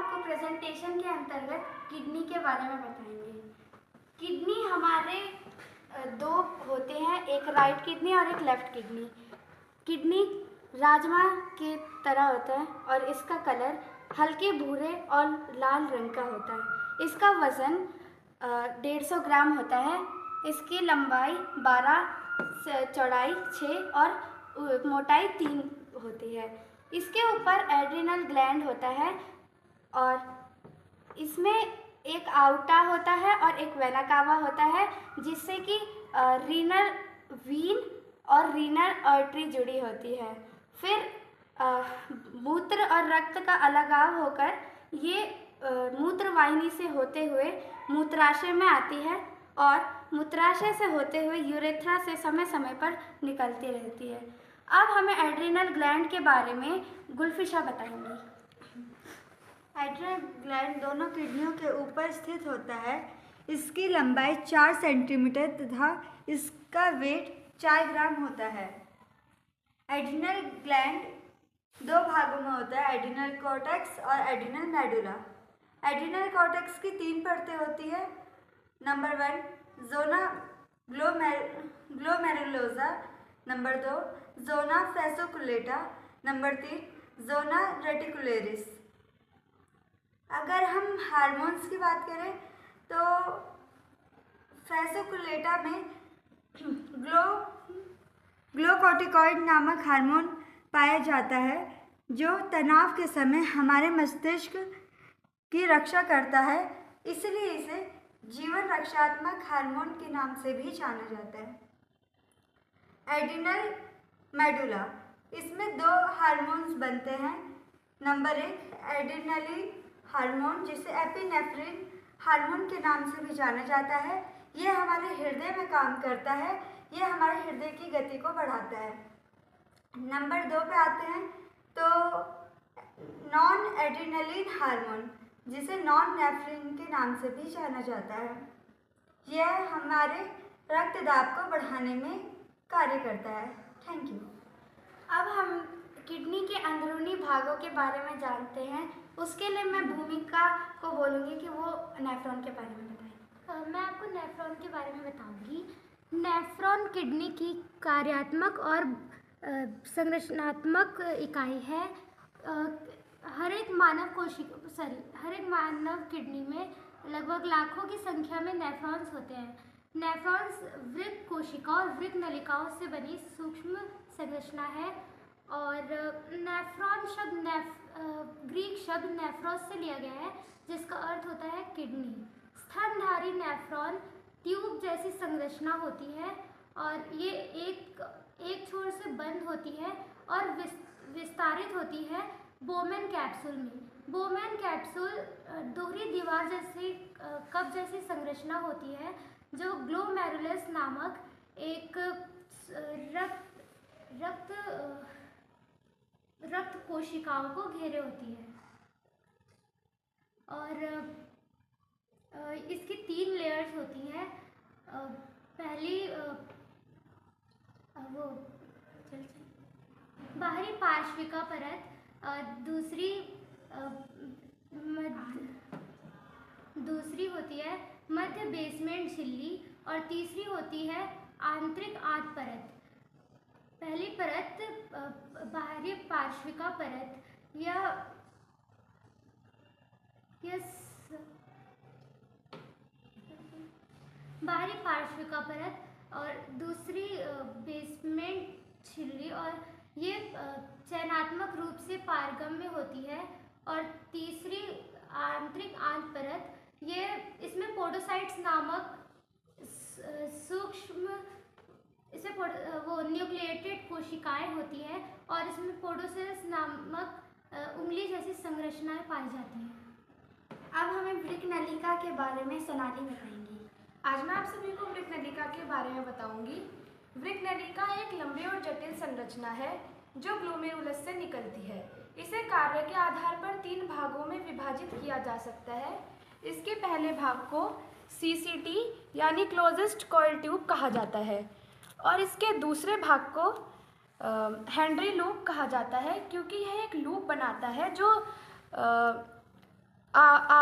आपको प्रेजेंटेशन के अंतर्गत किडनी के बारे में बताएंगे। किडनी हमारे दो होते हैं, एक राइट किडनी और एक लेफ्ट किडनी। किडनी राजमा के तरह होता है और इसका कलर हल्के भूरे और लाल रंग का होता है। इसका वज़न 150 ग्राम होता है। इसकी लंबाई 12, चौड़ाई 6 और मोटाई 3 होती है। इसके ऊपर एड्रिनल ग्लैंड होता है और इसमें एक आउटा होता है और एक वेना कावा होता है, जिससे कि रीनल वीन और रीनल आर्टरी जुड़ी होती है। फिर मूत्र और रक्त का अलगाव होकर ये मूत्र वाहिनी से होते हुए मूत्राशय में आती है और मूत्राशय से होते हुए यूरेथ्रा से समय समय पर निकलती रहती है। अब हमें एड्रिनल ग्लैंड के बारे में गुलफिशा बताएंगी। एड्रिनल ग्लैंड दोनों किडनियों के ऊपर स्थित होता है। इसकी लंबाई 4 सेंटीमीटर तथा इसका वेट 4 ग्राम होता है। एड्रिनल ग्लैंड 2 भागों में होता है, एड्रिनल कॉर्टेक्स और एड्रिनल मेडुला। एड्रिनल कॉर्टेक्स की 3 परतें होती है। नंबर 1 जोना ग्लोमेरुलोसा, नंबर 2 जोना फैसिकुलेटा, नंबर 3 जोना रेटिकुलेरिस। अगर हम हार्मोन्स की बात करें तो फैसिकुलेटा में ग्लूकोकॉर्टिकॉइड नामक हार्मोन पाया जाता है, जो तनाव के समय हमारे मस्तिष्क की रक्षा करता है, इसलिए इसे जीवन रक्षात्मक हार्मोन के नाम से भी जाना जाता है। एड्रिनल मेडुला, इसमें 2 हार्मोन्स बनते हैं। नंबर 1 एड्रिनलिन हार्मोन, जिसे एपिनेफ्रिन हार्मोन के नाम से भी जाना जाता है। यह हमारे हृदय में काम करता है, यह हमारे हृदय की गति को बढ़ाता है। नंबर 2 पे आते हैं तो नॉन एड्रिनलिन हार्मोन, जिसे नॉन नेफ्रिन के नाम से भी जाना जाता है। यह हमारे रक्त दाब को बढ़ाने में कार्य करता है। Thank you. अब हम किडनी के अंदरूनी भागों के बारे में जानते हैं। उसके लिए मैं भूमिका को बोलूँगी कि वो नेफ्रॉन के बारे में बताएं। मैं आपको नेफ्रॉन के बारे में बताऊंगी। नेफ्रॉन किडनी की कार्यात्मक और संरचनात्मक इकाई है। हर एक मानव किडनी में लगभग लाखों की संख्या में नेफ्रॉन्स होते हैं। नेफ्रॉन्स वृक्क कोशिका और वृक्क नलिकाओं से बनी सूक्ष्म संरचना है और नेफ्रॉन शब्द ग्रीक शब्द नेफ्रोस से लिया गया है, जिसका अर्थ होता है किडनी। स्तनधारी नेफ्रॉन ट्यूब जैसी संरचना होती है और ये एक छोर से बंद होती है और विस्तारित होती है बोमेन कैप्सूल में। बोमेन कैप्सूल दोहरी दीवार जैसी कप जैसी संरचना होती है, जो ग्लोमेरुलस नामक एक रक्त कोशिकाओं को घेरे होती है। और इसकी 3 लेयर्स होती हैं। पहली बाहरी पार्श्विका परत, दूसरी होती है मध्य बेसमेंट झिल्ली और तीसरी होती है आंतरिक आंत परत। पहली परत बाहरी पार्श्विका परत बाहरी पार्श्विका परत और दूसरी बेसमेंट झिल्ली, और ये चयनात्मक रूप से पारगम्य होती है। और तीसरी आंतरिक आंत परत, ये इसमें पोडोसाइट्स नामक सूक्ष्म न्यूक्लिएटेड कोशिकाएं होती हैं और इसमें पोडोसेल्स नामक उंगली जैसी संरचनाएं पाई जाती हैं। अब हमें वृक्क नलिका के बारे में सोनाली बताएंगी। आज मैं आप सभी को वृक्क नलिका के बारे में बताऊंगी। वृक्क नलिका एक लंबी और जटिल संरचना है जो ग्लोमेरुलस से निकलती है। इसे कार्य के आधार पर 3 भागों में विभाजित किया जा सकता है। इसके पहले भाग को CCT यानी क्लोजेस्ट कॉइल ट्यूब कहा जाता है और इसके दूसरे भाग को हेनरी लूप कहा जाता है, क्योंकि यह एक लूप बनाता है जो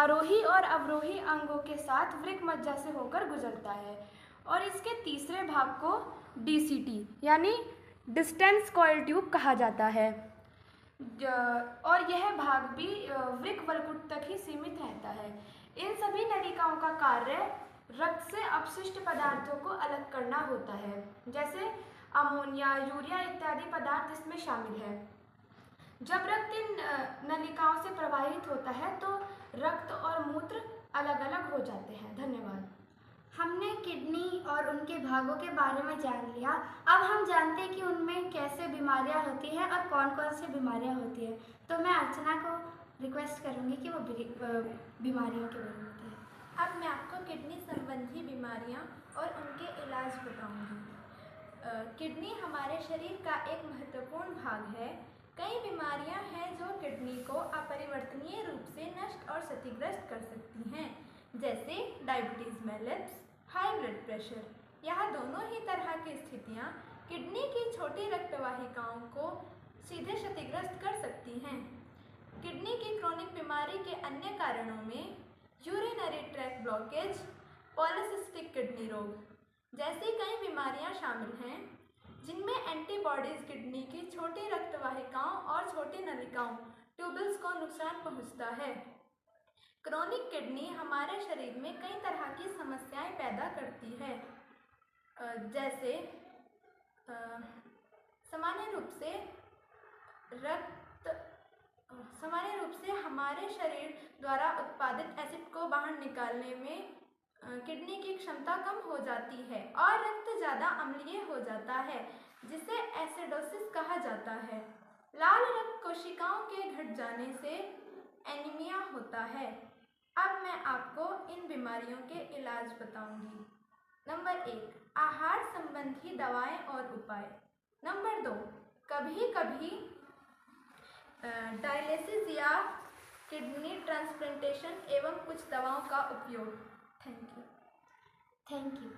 आरोही और अवरोही अंगों के साथ वृक्क मज्जा से होकर गुजरता है। और इसके तीसरे भाग को DCT यानी डिस्टेंस कॉइल ट्यूब कहा जाता है। और यह भाग भी वृक्क वल्कुट तक ही सीमित रहता है। इन सभी नलिकाओं का कार्य रक्त से अपशिष्ट पदार्थों को अलग करना होता है, जैसे अमोनिया, यूरिया इत्यादि पदार्थ इसमें शामिल है। जब रक्त इन नलिकाओं से प्रवाहित होता है तो रक्त और मूत्र अलग अलग हो जाते हैं। धन्यवाद। हमने किडनी और उनके भागों के बारे में जान लिया। अब हम जानते हैं कि उनमें कैसे बीमारियां होती हैं और कौन कौन सी बीमारियां होती हैं। तो मैं अर्चना को रिक्वेस्ट करूंगी कि वो बीमारियों के बारे में बताए। अब मैं आपको किडनी संबंधी बीमारियां और उनके इलाज बताऊंगी। किडनी हमारे शरीर का एक महत्वपूर्ण भाग है। कई बीमारियां हैं जो किडनी को अपरिवर्तनीय रूप से नष्ट और क्षतिग्रस्त कर सकती हैं, जैसे diabetes mellitus, high blood pressure. यह दोनों ही तरह की स्थितियां किडनी की छोटी रक्तवाहिकाओं को सीधे क्षतिग्रस्त कर सकती हैं। किडनी की क्रोनिक बीमारी के अन्य कारणों में urinary tract blockage, polycystic kidney रोग जैसी कई बीमारियां शामिल हैं, जिनमें एंटीबॉडीज़ किडनी की छोटी रक्तवाहिकाओं और छोटी नलिकाओं ट्यूबल्स को नुकसान पहुंचता है। क्रोनिक किडनी हमारे शरीर में कई तरह की समस्याएं पैदा करती है, जैसे सामान्य रूप से हमारे शरीर द्वारा उत्पादित एसिड को बाहर निकालने में किडनी की क्षमता कम हो जाती है और रक्त ज़्यादा अम्लीय हो जाता है, जिसे एसिडोसिस कहा जाता है। लाल रक्त कोशिकाओं के घट जाने से एनीमिया होता है। अब मैं आपको इन बीमारियों के इलाज बताऊंगी। नंबर 1, आहार संबंधी दवाएं और उपाय। नंबर 2, कभी कभी डायलिसिस या किडनी ट्रांसप्लांटेशन एवं कुछ दवाओं का उपयोग। Thank you.